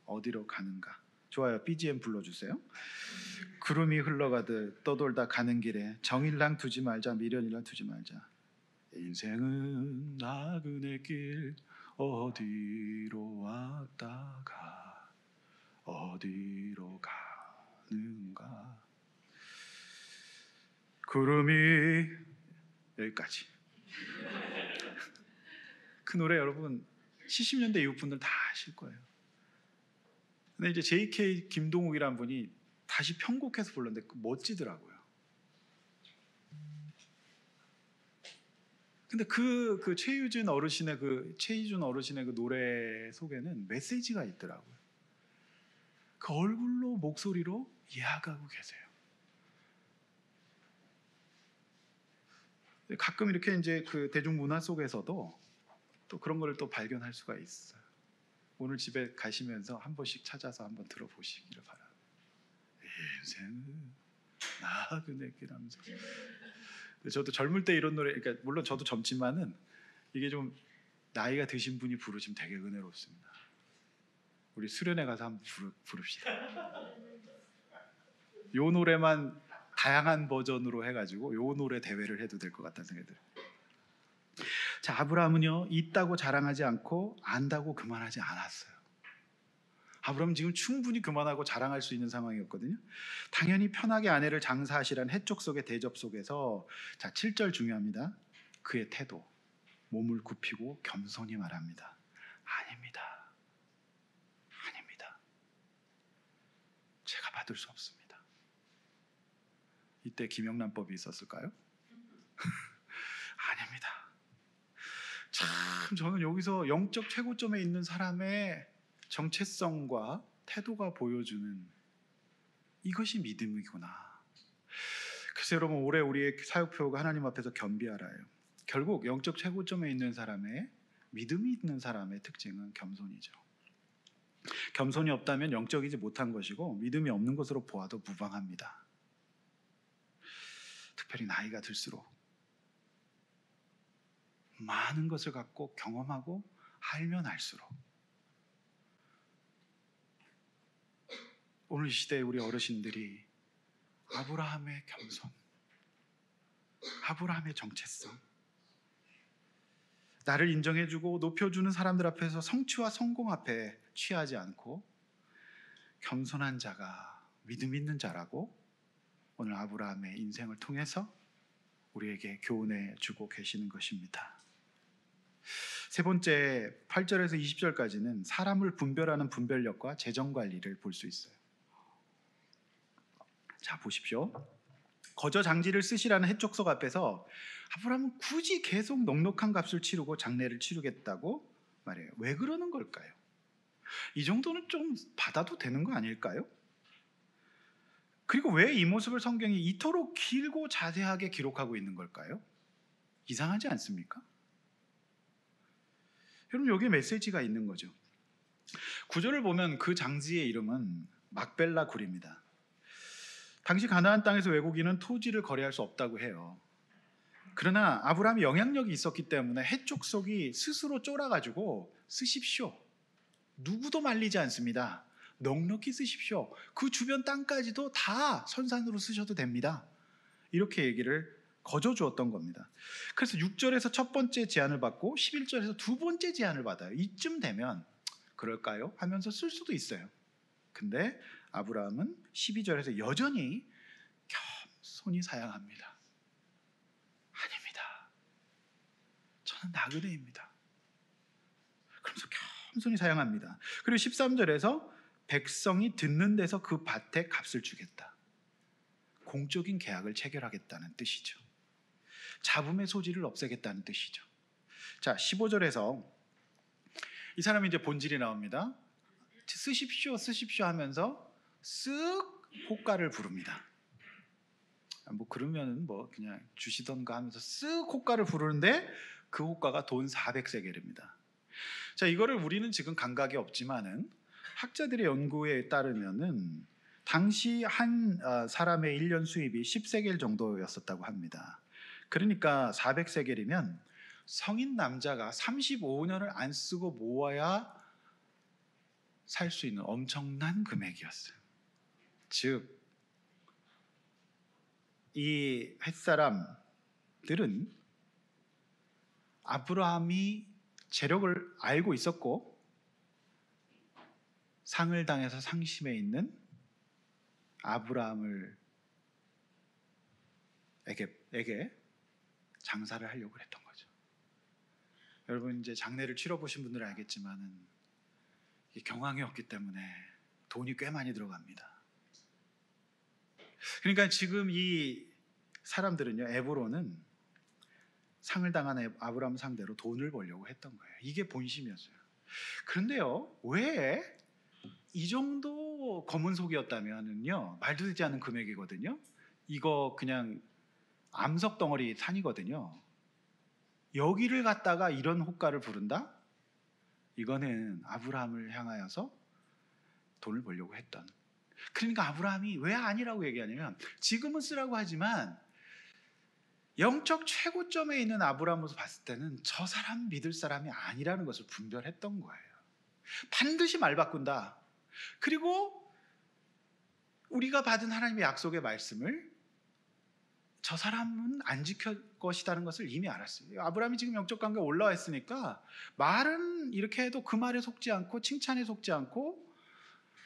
어디로 가는가. 좋아요. BGM 불러주세요. 구름이 흘러가듯 떠돌다 가는 길에 정일랑 두지 말자, 미련일랑 두지 말자. 인생은 나그네길, 어디로 왔다가 어디로 가는가. 구름이, 여기까지. 그 노래 여러분 70년대 이후 분들 다 아실 거예요. 근데 이제 JK 김동욱이라는 분이 다시 편곡해서 불렀는데 멋지더라고요. 근데 그 최유준 어르신의 그 노래 속에는 메시지가 있더라고요. 그 얼굴로 목소리로 이해하고 계세요. 가끔 이렇게 이제 그 대중문화 속에서도 또 그런 걸 또 발견할 수가 있어요. 오늘 집에 가시면서 한 번씩 찾아서 한번 들어보시기를 바랍니다. 인생은 나그네길 하면서. 저도 젊을 때 이런 노래, 그러니까 물론 저도 젊지만은 이게 좀 나이가 드신 분이 부르시면 되게 은혜롭습니다. 우리 수련회 가서 한번 부릅시다. 요 노래만 다양한 버전으로 해가지고 요 노래 대회를 해도 될 것 같다는 생각이 들어요. 자, 아브라함은요, 있다고 자랑하지 않고 안다고 그만하지 않았어요. 아브라함은 지금 충분히 그만하고 자랑할 수 있는 상황이었거든요. 당연히 편하게 아내를 장사하시라는 해쪽 속의 대접 속에서, 자, 7절 중요합니다. 그의 태도, 몸을 굽히고 겸손히 말합니다. 아닙니다. 아닙니다. 제가 받을 수 없습니다. 이때 김영란법이 있었을까요? 아닙니다. 참 저는 여기서 영적 최고점에 있는 사람의 정체성과 태도가 보여주는 이것이 믿음이구나. 그래서 여러분, 올해 우리의 사역표가 하나님 앞에서 겸비하라예요. 결국 영적 최고점에 있는 사람의, 믿음이 있는 사람의 특징은 겸손이죠. 겸손이 없다면 영적이지 못한 것이고 믿음이 없는 것으로 보아도 무방합니다. 특별히 나이가 들수록 많은 것을 갖고 경험하고 알면 알수록 오늘 이 시대에 우리 어르신들이 아브라함의 겸손, 아브라함의 정체성, 나를 인정해주고 높여주는 사람들 앞에서 성취와 성공 앞에 취하지 않고 겸손한 자가 믿음 있는 자라고 오늘 아브라함의 인생을 통해서 우리에게 교훈해 주고 계시는 것입니다. 세 번째, 8절에서 20절까지는 사람을 분별하는 분별력과 재정관리를 볼 수 있어요. 자, 보십시오. 거저 장지를 쓰시라는 해족석 앞에서 아브라함은 굳이 계속 넉넉한 값을 치르고 장례를 치르겠다고 말해요. 왜 그러는 걸까요? 이 정도는 좀 받아도 되는 거 아닐까요? 그리고 왜 이 모습을 성경이 이토록 길고 자세하게 기록하고 있는 걸까요? 이상하지 않습니까? 여러분, 여기에 메시지가 있는 거죠. 구절을 보면 그 장지의 이름은 막벨라 굴입니다. 당시 가나안 땅에서 외국인은 토지를 거래할 수 없다고 해요. 그러나 아브라함이 영향력이 있었기 때문에 해족속이 스스로 쫄아가지고 쓰십시오. 누구도 말리지 않습니다. 넉넉히 쓰십시오. 그 주변 땅까지도 다 선산으로 쓰셔도 됩니다. 이렇게 얘기를 거저주었던 겁니다. 그래서 6절에서 첫 번째 제안을 받고 11절에서 두 번째 제안을 받아요. 이쯤 되면 그럴까요? 하면서 쓸 수도 있어요. 근데 아브라함은 12절에서 여전히 겸손히 사양합니다. 아닙니다. 저는 나그네입니다. 그러면서 겸손히 사양합니다. 그리고 13절에서 백성이 듣는 데서 그 밭에 값을 주겠다. 공적인 계약을 체결하겠다는 뜻이죠. 잡음의 소지를 없애겠다는 뜻이죠. 자, 15절에서 이 사람이 이제 본질이 나옵니다. 쓰십시오, 쓰십시오 하면서 쓱 호가를 부릅니다. 뭐 그러면은 뭐 그냥 주시던가 하면서 쓱 호가를 부르는데 그 호가가 돈 400세겔입니다. 자, 이거를 우리는 지금 감각이 없지만은 학자들의 연구에 따르면은 당시 한 사람의 1년 수입이 10세겔 정도였었다고 합니다. 그러니까 400세겔이면 성인 남자가 35년을 안 쓰고 모아야 살 수 있는 엄청난 금액이었어요. 즉, 이 햇사람들은 아브라함이 재력을 알고 있었고 상을 당해서 상심해 있는 아브라함을 에게 장사를 하려고 했던 거죠. 여러분, 이제 장례를 치러보신 분들은 알겠지만은 경황이 없기 때문에 돈이 꽤 많이 들어갑니다. 그러니까 지금 이 사람들은요, 에브론은 상을 당한 아브라함 상대로 돈을 벌려고 했던 거예요. 이게 본심이었어요. 그런데요, 왜 이 정도 검은 속이었다면요, 말도 되지 않은 금액이거든요. 이거 그냥 암석 덩어리 산이거든요. 여기를 갖다가 이런 호가를 부른다? 이거는 아브라함을 향하여서 돈을 벌려고 했던. 그러니까 아브라함이 왜 아니라고 얘기하냐면, 지금은 쓰라고 하지만 영적 최고점에 있는 아브라함으로서 봤을 때는 저 사람 믿을 사람이 아니라는 것을 분별했던 거예요. 반드시 말 바꾼다. 그리고 우리가 받은 하나님의 약속의 말씀을 저 사람은 안 지킬 것이라는 것을 이미 알았어요. 아브라함이 지금 영적 관계에 올라와 있으니까 말은 이렇게 해도 그 말에 속지 않고 칭찬에 속지 않고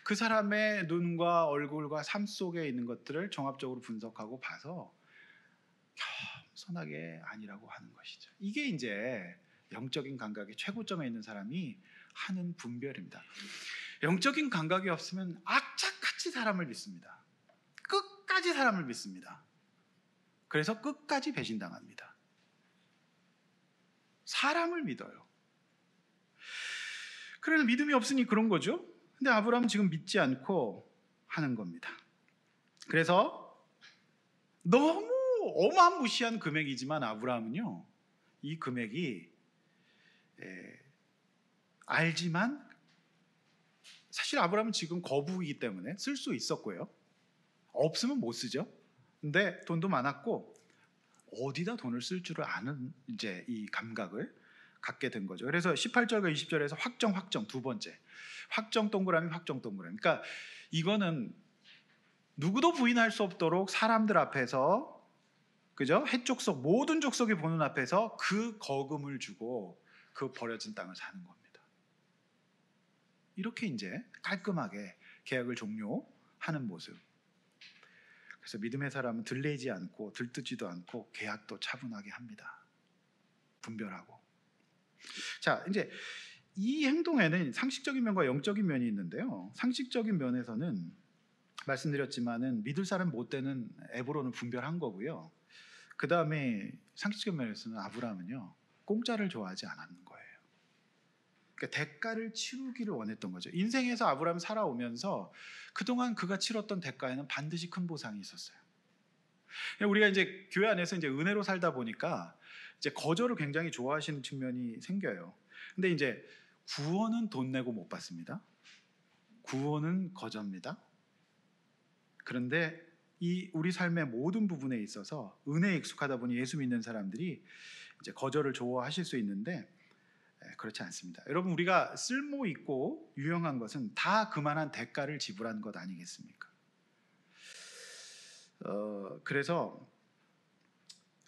그 사람의 눈과 얼굴과 삶 속에 있는 것들을 종합적으로 분석하고 봐서 겸손하게 아니라고 하는 것이죠. 이게 이제 영적인 감각의 최고점에 있는 사람이 하는 분별입니다. 영적인 감각이 없으면 악착같이 사람을 믿습니다. 끝까지 사람을 믿습니다. 그래서 끝까지 배신당합니다. 사람을 믿어요. 그래서 믿음이 없으니 그런 거죠. 근데 아브라함은 지금 믿지 않고 하는 겁니다. 그래서 너무 어마무시한 금액이지만 아브라함은요, 이 금액이 알지만 사실 아브라함은 지금 거부이기 때문에 쓸 수 있었고요. 없으면 못 쓰죠. 근데 돈도 많았고 어디다 돈을 쓸 줄을 아는 이제 이 감각을 갖게 된 거죠. 그래서 18절과 20절에서 확정 두 번째. 확정 동그라미. 그러니까 이거는 누구도 부인할 수 없도록 사람들 앞에서, 그죠? 해족속 모든 족속이 보는 앞에서 그 거금을 주고 그 버려진 땅을 사는 겁니다. 이렇게 이제 깔끔하게 계약을 종료하는 모습. 그래서 믿음의 사람은 들레지 않고 들뜨지도 않고 계약도 차분하게 합니다. 분별하고. 자, 이제 이 행동에는 상식적인 면과 영적인 면이 있는데요. 상식적인 면에서는 말씀드렸지만은 믿을 사람 못 되는 에브론을 분별한 거고요. 그 다음에 상식적인 면에서는 아브라함은요, 공짜를 좋아하지 않았는 거예요. 그러니까 대가를 치르기를 원했던 거죠. 인생에서 아브라함 살아오면서 그동안 그가 치렀던 대가에는 반드시 큰 보상이 있었어요. 우리가 이제 교회 안에서 이제 은혜로 살다 보니까 이제 거저를 굉장히 좋아하시는 측면이 생겨요. 근데 이제 구원은 돈 내고 못 받습니다. 구원은 거저입니다. 그런데 이 우리 삶의 모든 부분에 있어서 은혜에 익숙하다 보니 예수 믿는 사람들이 이제 거저를 좋아하실 수 있는데 그렇지 않습니다. 여러분, 우리가 쓸모 있고 유용한 것은 다 그만한 대가를 지불한 것 아니겠습니까? 그래서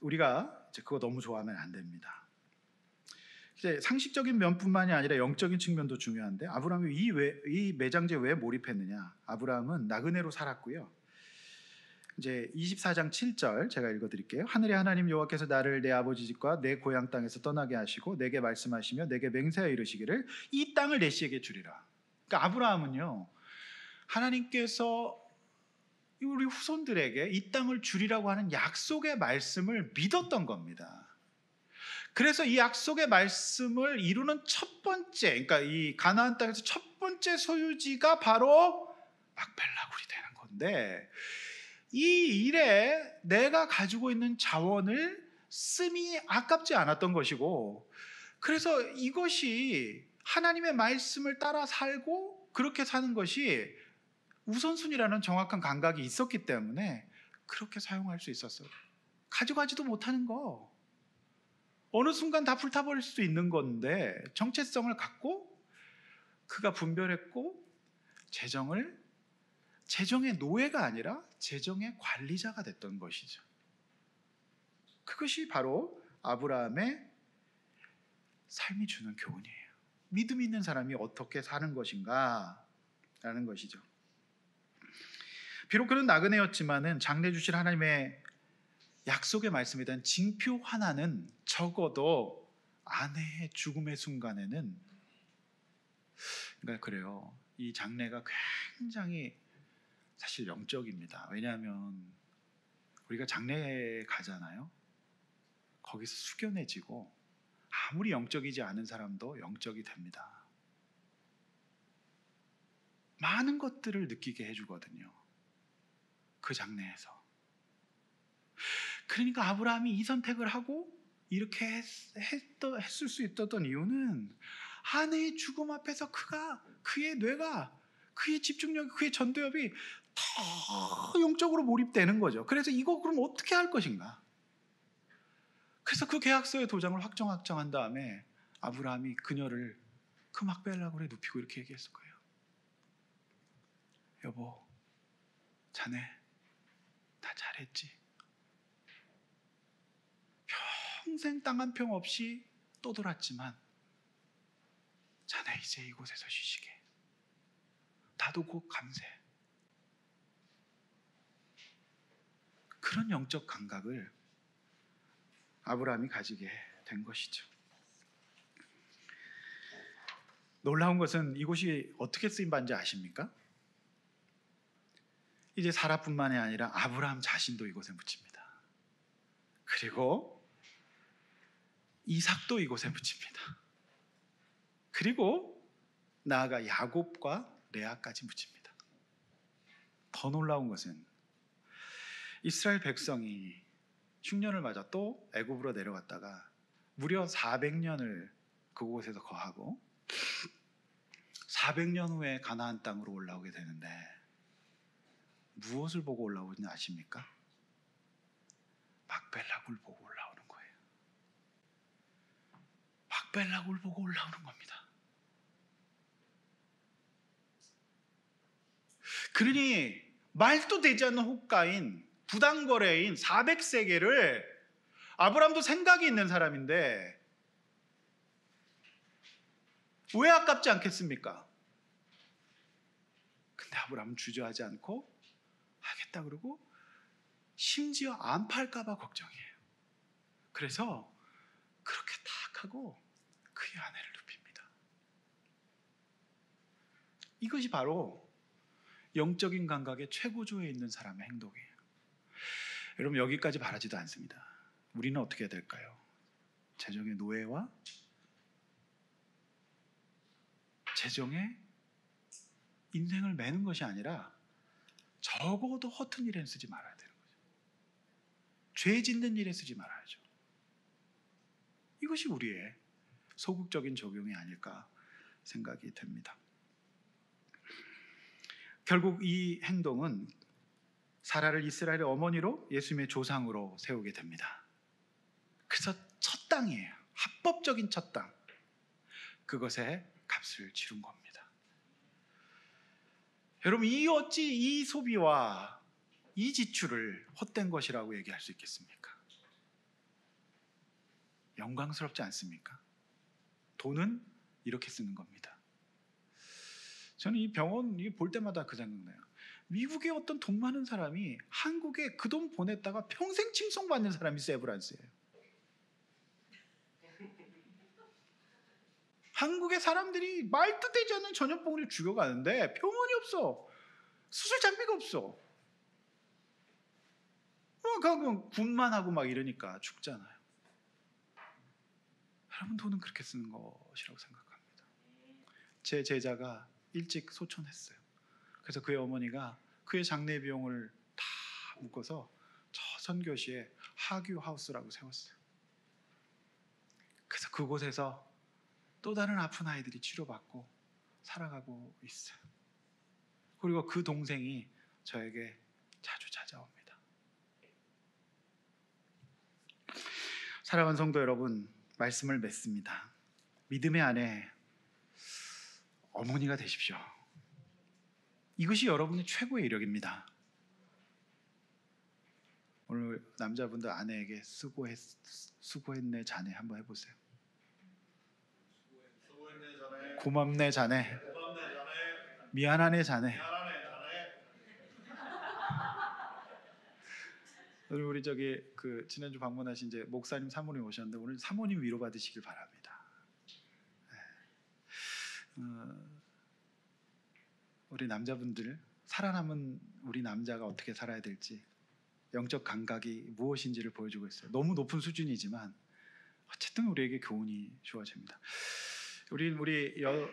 우리가 이제 그거 너무 좋아하면 안 됩니다. 이제 상식적인 면뿐만이 아니라 영적인 측면도 중요한데 아브라함이 이 매장지에 왜 몰입했느냐? 아브라함은 나그네로 살았고요. 이제 24장 7절 제가 읽어드릴게요. 하늘의 하나님 여호와께서 나를 내 아버지 집과 내 고향 땅에서 떠나게 하시고 내게 말씀하시며 내게 맹세하여 이르시기를 이 땅을 내 씨에게 주리라. 그러니까 아브라함은요, 하나님께서 우리 후손들에게 이 땅을 주리라고 하는 약속의 말씀을 믿었던 겁니다. 그래서 이 약속의 말씀을 이루는 첫 번째, 그러니까 이 가나안 땅에서 첫 번째 소유지가 바로 막벨라굴이 되는 건데, 이 일에 내가 가지고 있는 자원을 씀이 아깝지 않았던 것이고, 그래서 이것이 하나님의 말씀을 따라 살고 그렇게 사는 것이 우선순위라는 정확한 감각이 있었기 때문에 그렇게 사용할 수 있었어요. 가져가지도 못하는 거 어느 순간 다 불타버릴 수도 있는 건데 정체성을 갖고 그가 분별했고 재정의 노예가 아니라 재정의 관리자가 됐던 것이죠. 그것이 바로 아브라함의 삶이 주는 교훈이에요. 믿음 있는 사람이 어떻게 사는 것인가 라는 것이죠. 비록 그는 나그네였지만은 장래 주실 하나님의 약속의 말씀에 대한 징표 하나는 적어도 아내의 죽음의 순간에는, 그러니까 그래요. 이 장래가 굉장히 사실 영적입니다. 왜냐하면 우리가 장래에 가잖아요. 거기서 숙연해지고 아무리 영적이지 않은 사람도 영적이 됩니다. 많은 것들을 느끼게 해주거든요. 그 장래에서. 그러니까 아브라함이 이 선택을 하고 이렇게 했을 수 있었던 이유는 아내의 죽음 앞에서 그의 뇌가, 그의 집중력, 그의 전도엽이 더 영적으로 몰입되는 거죠. 그래서 이거 그럼 어떻게 할 것인가? 그래서 그 계약서의 도장을 확정한 다음에 아브라함이 그녀를 그 막벨라굴에 눕히고 이렇게 얘기했을 거예요. 여보, 자네 다 잘했지? 평생 땅 한 평 없이 떠돌았지만 자네 이제 이곳에서 쉬시게. 나도 곧 감세. 그런 영적 감각을 아브라함이 가지게 된 것이죠. 놀라운 것은 이곳이 어떻게 쓰임받는지 아십니까? 이제 사라뿐만이 아니라 아브라함 자신도 이곳에 묻힙니다. 그리고 이삭도 이곳에 묻힙니다. 그리고 나아가 야곱과 레아까지 묻힙니다. 더 놀라운 것은 이스라엘 백성이 흉년을 맞아 또 애굽으로 내려갔다가 무려 400년을 그곳에서 거하고 400년 후에 가나안 땅으로 올라오게 되는데 무엇을 보고 올라오는지 아십니까? 막벨라굴 보고 올라오는 거예요. 막벨라굴 보고 올라오는 겁니다. 그러니 말도 되지 않는 호가인 부당거래인 400세겔을 아브라함도 생각이 있는 사람인데 왜 아깝지 않겠습니까? 근데 아브라함은 주저하지 않고 하겠다 그러고 심지어 안 팔까 봐 걱정이에요. 그래서 그렇게 탁 하고 그의 아내를 눕힙니다. 이것이 바로 영적인 감각의 최고조에 있는 사람의 행동이에요. 여러분, 여기까지 바라지도 않습니다. 우리는 어떻게 해야 될까요? 재정의 노예와 재정의 인생을 매는 것이 아니라 적어도 허튼 일에 쓰지 말아야 되는 거죠. 죄 짓는 일에 쓰지 말아야죠. 이것이 우리의 소극적인 적용이 아닐까 생각이 됩니다. 결국 이 행동은 사라를 이스라엘의 어머니로 예수님의 조상으로 세우게 됩니다. 그래서 첫 땅이에요. 합법적인 첫 땅. 그것에 값을 치른 겁니다. 여러분, 어찌 이 소비와 이 지출을 헛된 것이라고 얘기할 수 있겠습니까? 영광스럽지 않습니까? 돈은 이렇게 쓰는 겁니다. 저는 이 병원 볼 때마다 그 생각나요. 미국의 어떤 돈 많은 사람이 한국에 그 돈 보냈다가 평생 칭송받는 사람이 세브란스예요. 한국의 사람들이 말도 되지 않는 전염병으로 죽어가는데 병원이 없어. 수술 장비가 없어. 그냥 군만 하고 막 이러니까 죽잖아요. 여러분, 돈은 그렇게 쓰는 것이라고 생각합니다. 제 제자가 일찍 소천했어요. 그래서 그의 어머니가 그의 장례 비용을 다 묶어서 저 선교시에 하규 하우스라고 세웠어요. 그래서 그곳에서 또 다른 아픈 아이들이 치료받고 살아가고 있어요. 그리고 그 동생이 저에게 자주 찾아옵니다. 사랑하는 성도 여러분, 말씀을 맺습니다. 믿음의 아내, 어머니가 되십시오. 이것이 여러분의 최고의 이력입니다. 오늘 남자분들 아내에게 수고했네 자네 한번 해보세요. 고맙네 자네. 미안하네 자네. 우리 지난주 방문하신 이제 목사님 사모님 오셨는데 오늘 사모님 위로 받으시길 바랍니다. 우리 남자분들, 살아남은 우리 남자가 어떻게 살아야 될지 영적 감각이 무엇인지를 보여주고 있어요. 너무 높은 수준이지만 어쨌든 우리에게 교훈이 주어집니다. 우리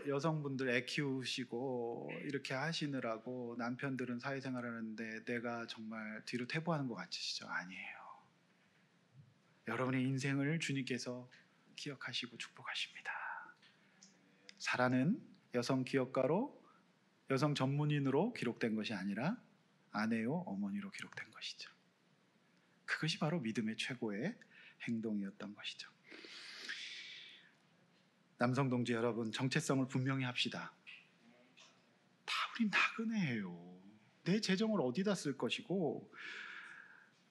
여성분들 애 키우시고 이렇게 하시느라고 남편들은 사회생활하는데 내가 정말 뒤로 퇴보하는 것 같으시죠? 아니에요. 여러분의 인생을 주님께서 기억하시고 축복하십니다. 사라는 여성 기업가로, 여성 전문인으로 기록된 것이 아니라 아내요 어머니로 기록된 것이죠. 그것이 바로 믿음의 최고의 행동이었던 것이죠. 남성 동지 여러분, 정체성을 분명히 합시다. 다 우린 나그네예요. 내 재정을 어디다 쓸 것이고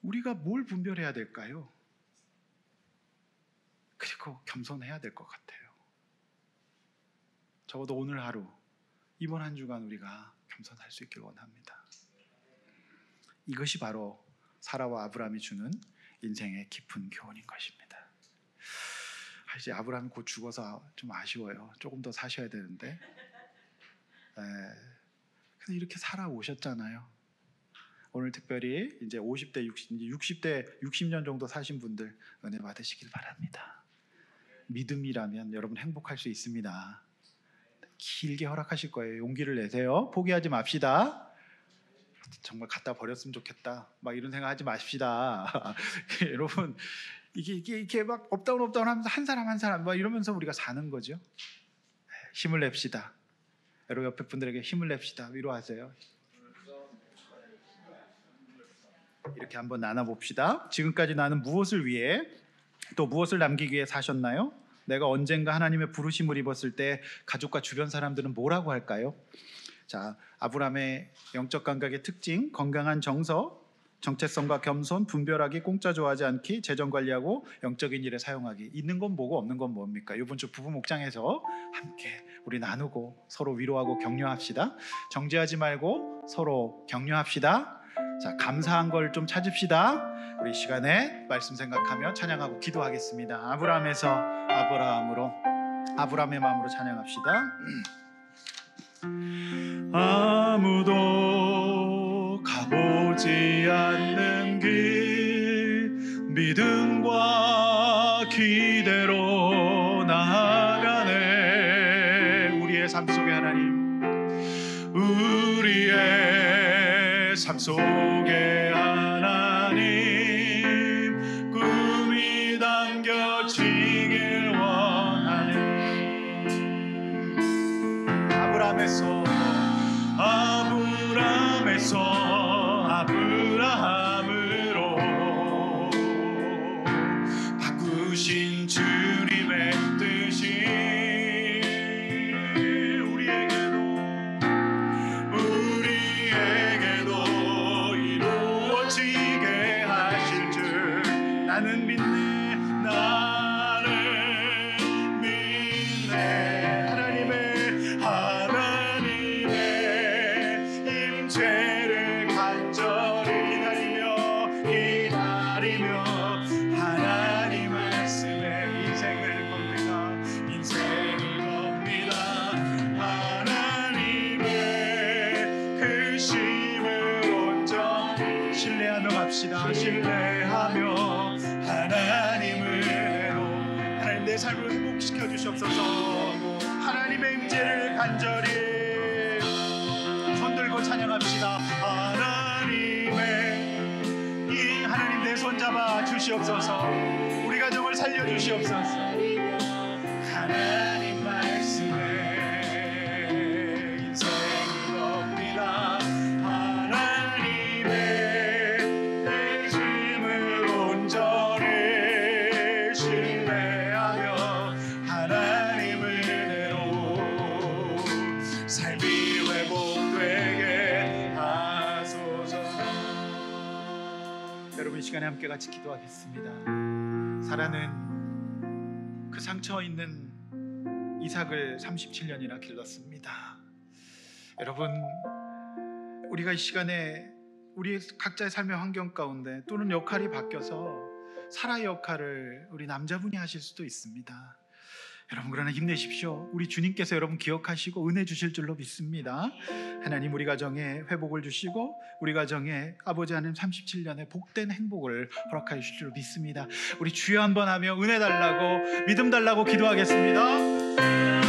우리가 뭘 분별해야 될까요? 그리고 겸손해야 될 것 같아요. 적어도 오늘 하루, 이번 한 주간 우리가 겸손할 수 있길 원합니다. 이것이 바로 사라와 아브라함이 주는 인생의 깊은 교훈인 것입니다. 이제 아브라함이 곧 죽어서 좀 아쉬워요. 조금 더 사셔야 되는데. 근데 이렇게 살아오셨잖아요. 오늘 특별히 이제 50대, 60대, 60년 정도 사신 분들 은혜 받으시길 바랍니다. 믿음이라면 여러분 행복할 수 있습니다. 길게 허락하실 거예요. 용기를 내세요. 포기하지 맙시다. 정말 갖다 버렸으면 좋겠다. 막 이런 생각하지 마십시다. 여러분, 이게 막 업다운 하면서 한 사람 막 이러면서 우리가 사는 거죠. 힘을 냅시다. 여러분 옆에 분들에게 힘을 냅시다. 위로하세요. 이렇게 한번 나눠봅시다. 지금까지 나는 무엇을 위해 또 무엇을 남기기 위해 사셨나요? 내가 언젠가 하나님의 부르심을 입었을 때 가족과 주변 사람들은 뭐라고 할까요? 자, 아브라함의 영적 감각의 특징, 건강한 정서, 정체성과 겸손, 분별하기, 공짜 좋아하지 않기, 재정 관리하고 영적인 일에 사용하기. 있는 건 뭐고 없는 건 뭡니까? 이번 주 부부 목장에서 함께 우리 나누고 서로 위로하고 격려합시다. 정죄하지 말고 서로 격려합시다. 자, 감사한 걸 좀 찾읍시다. 우리 시간에 말씀 생각하며 찬양하고 기도하겠습니다. 아브라함의 마음으로 찬양합시다. 아무도 가보지 않는 길 믿음과 기대로 나아가네. 우리의 삶 속에 하나님, 우리의 삶 속에 하나님 꿈이 담겨지길 원하네. 아브라함으로 바꾸신 주님의 뜻이 우리에게도 이루어지게 하실 줄 나는 믿네. 나는 믿네. 하나님의 임재를 간절히 기다리며 하나님 말씀에 인생을 겁니다. 하나님의 그 심을 온전히 신뢰하며 갑시다. 신뢰하며 하나님을 하나님 내 삶을 회복시켜 주시옵소서. 하나님의 임재를 간절히 손들고 찬양합시다. 하나님 내 손잡아 주시옵소서. 우리 가정을 살려 주시옵소서. 하나님 말씀에 인생이 겁니다. 하나님의 말씀을 온전히 신뢰하며 하나님을 내로 삶이 회복되게 하소서. 여러분 이 시간에 함께 같이 기도하겠습니다. 사라는 그 상처 있는 이삭을 37년이나 길렀습니다. 여러분, 우리가 이 시간에 우리 각자의 삶의 환경 가운데 또는 역할이 바뀌어서 사라의 역할을 우리 남자분이 하실 수도 있습니다. 여러분, 그러나 힘내십시오. 우리 주님께서 여러분 기억하시고 은혜 주실 줄로 믿습니다. 하나님 우리 가정에 회복을 주시고 우리 가정에 아버지 하나님 37년의 복된 행복을 허락하여 주실 줄로 믿습니다. 우리 주여 한번 하며 은혜 달라고 믿음 달라고 기도하겠습니다.